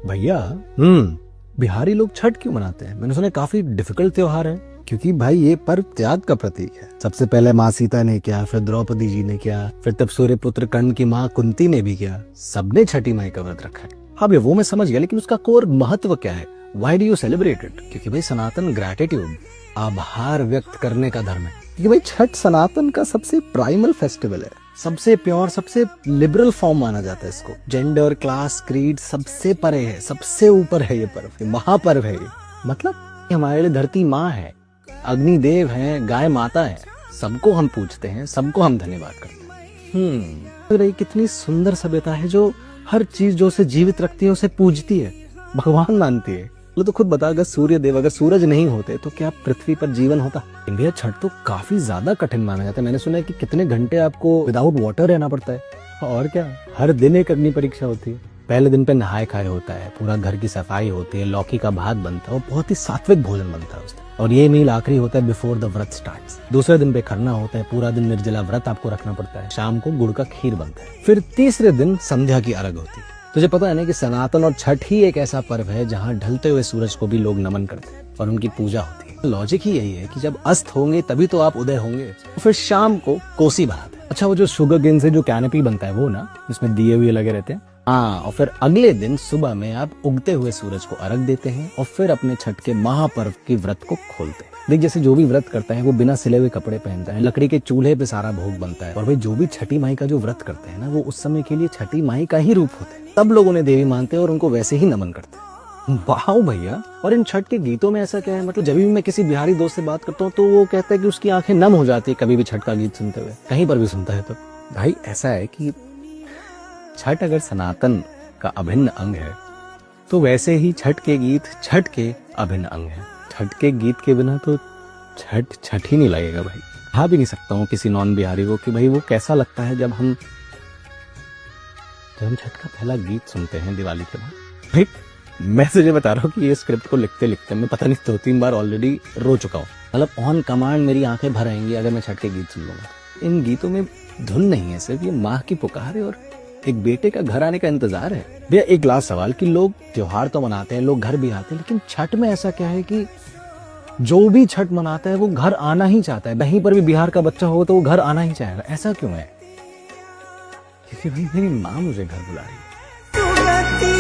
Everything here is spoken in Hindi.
भैया बिहारी लोग छठ क्यों मनाते हैं? मैंने सुना काफी डिफिकल्ट त्योहार है। क्योंकि भाई ये पर्व त्याग का प्रतीक है। सबसे पहले माँ सीता ने किया, फिर द्रौपदी जी ने किया, फिर तब सूर्यपुत्र कर्ण की माँ कुंती ने भी किया। सबने छठी माई का व्रत रखा है। हाँ भैया वो मैं समझ गया, लेकिन उसका कोर महत्व क्या है? Why do you celebrate it? क्योंकि भाई सनातन ग्रैटिट्यूड, आभार व्यक्त करने का धर्म है। क्योंकि भाई छठ सनातन का सबसे प्राइमल फेस्टिवल है, सबसे प्योर, सबसे लिबरल फॉर्म माना जाता है इसको। जेंडर, क्लास, क्रीड सबसे परे है, सबसे ऊपर है ये पर्व, महापर्व है ये। मतलब हमारे लिए धरती माँ है, अग्निदेव है, गाय माता है, सबको हम पूजते हैं, सबको हम धन्यवाद करते हैं। ये कितनी सुंदर सभ्यता है जो हर चीज जो उसे जीवित रखती है उसे पूजती है, भगवान मानती है। तो खुद बता, अगर सूर्य देव, अगर सूरज नहीं होते तो क्या पृथ्वी पर जीवन होता? इंडिया छठ तो काफी ज्यादा कठिन माना जाता है। मैंने सुना है कि कितने घंटे आपको विदाउट वाटर रहना पड़ता है। और क्या, हर दिन एक अग्नि परीक्षा होती है। पहले दिन पे नहाए खाए होता है, पूरा घर की सफाई होती है, लौकी का भात बनता है और बहुत ही सात्विक भोजन बनता है उसमें। और ये मील आखिरी होता है बिफोर द व्रत स्टार्ट्स। दूसरे दिन पे खरना होता है, पूरा दिन निर्जला व्रत आपको रखना पड़ता है। शाम को गुड़ का खीर बनता है। फिर तीसरे दिन संध्या की अर्घ होती है। तुझे पता है ना कि सनातन और छठ ही एक ऐसा पर्व है जहाँ ढलते हुए सूरज को भी लोग नमन करते हैं और उनकी पूजा होती है। लॉजिक ही यही है कि जब अस्त होंगे तभी तो आप उदय होंगे। फिर शाम को कोसी बनाते हैं। अच्छा, वो जो शुगर केन से जो कैनपी बनता है वो ना, जिसमें दिए हुए लगे रहते हैं। हाँ, और फिर अगले दिन सुबह में आप उगते हुए सूरज को अर्घ देते हैं और फिर अपने छठ के महापर्व के व्रत को खोलते हैं। देख, जैसे जो भी व्रत करता है वो बिना सिले हुए कपड़े पहनता है, लकड़ी के चूल्हे पे सारा भोग बनता है। और भाई जो भी छठी माई का जो व्रत करते हैं ना, वो उस समय के लिए छठी माई का ही रूप होते हैं। तब लोग उन्हें देवी मानते हैं और उनको वैसे ही नमन करते हैं। वाह भैया। और इन छठ के गीतों में ऐसा क्या है? मतलब जब भी मैं किसी बिहारी दोस्त से बात करता हूँ तो वो कहता है कि उसकी आंखें नम हो जाती है कभी भी छठ का गीत सुनते हुए, कहीं पर भी सुनता है तो। भाई ऐसा है कि छठ अगर सनातन का अभिन्न अंग है तो वैसे ही छठ के गीत छठ के अभिन्न अंग है। छठ के गीत के बिना तो छठ ही नहीं लगेगा भाई। कहा भी नहीं सकता हूँ किसी नॉन बिहारी को कि भाई वो कैसा लगता है जब हम छठ का पहला गीत सुनते हैं दिवाली के बाद। भाई मैं तुझे बता रहा हूँ कि ये स्क्रिप्ट को लिखते लिखते मैं पता नहीं 2-3 बार ऑलरेडी रो चुका हूँ। मतलब ऑन कमांड मेरी आंखें भर आएंगी अगर मैं छठ के गीत सुन लूंगा। इन गीतों में धुन नहीं है, सिर्फ ये माँ की पुकार है और एक बेटे का घर आने का इंतजार है। भैया एक लास्ट सवाल कि लोग त्योहार तो मनाते हैं, लोग घर भी आते हैं, लेकिन छठ में ऐसा क्या है कि जो भी छठ मनाता है वो घर आना ही चाहता है? कहीं पर भी बिहार का बच्चा हो तो वो घर आना ही चाहेगा, ऐसा क्यों है? क्योंकि भाई मेरी माँ मुझे घर बुला रही है।